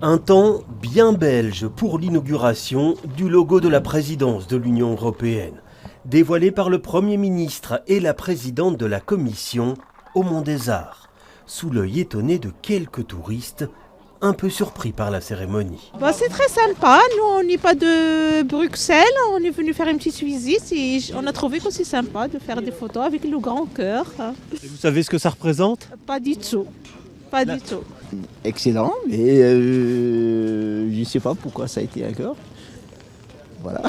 Un temps bien belge pour l'inauguration du logo de la présidence de l'Union européenne, dévoilé par le Premier ministre et la présidente de la Commission au Mont des Arts, sous l'œil étonné de quelques touristes un peu surpris par la cérémonie. C'est très sympa, nous on n'est pas de Bruxelles, on est venu faire une petite visite et on a trouvé que c'est sympa de faire des photos avec le grand cœur. Et vous savez ce que ça représente ? Pas du tout, pas du tout. Excellent, mais je ne sais pas pourquoi ça a été un cœur. Voilà.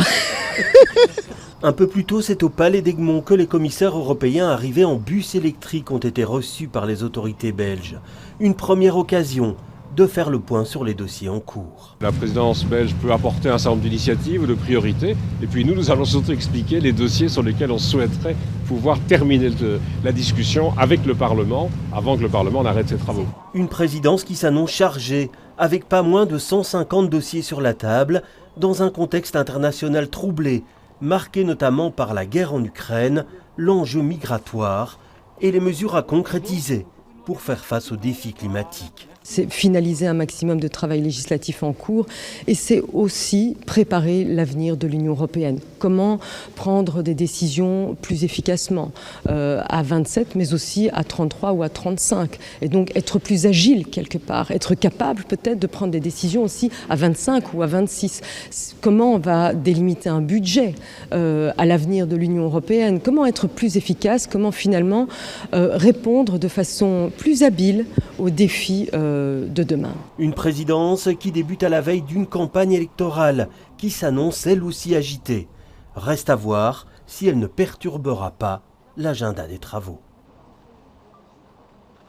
Un peu plus tôt, c'est au Palais d'Egmont que les commissaires européens arrivés en bus électrique ont été reçus par les autorités belges. Une première occasion de faire le point sur les dossiers en cours. La présidence belge peut apporter un certain nombre d'initiatives ou de priorités, et puis nous allons surtout expliquer les dossiers sur lesquels on souhaiterait pouvoir terminer la discussion avec le Parlement, avant que le Parlement n'arrête ses travaux. Une présidence qui s'annonce chargée, avec pas moins de 150 dossiers sur la table, dans un contexte international troublé, marqué notamment par la guerre en Ukraine, l'enjeu migratoire et les mesures à concrétiser pour faire face aux défis climatiques. C'est finaliser un maximum de travail législatif en cours et c'est aussi préparer l'avenir de l'Union européenne. Comment prendre des décisions plus efficacement à 27 mais aussi à 33 ou à 35 et donc être plus agile quelque part, être capable peut-être de prendre des décisions aussi à 25 ou à 26. Comment on va délimiter un budget à l'avenir de l'Union européenne, comment être plus efficace, comment finalement répondre de façon plus habile aux défis de demain. Une présidence qui débute à la veille d'une campagne électorale qui s'annonce elle aussi agitée. Reste à voir si elle ne perturbera pas l'agenda des travaux.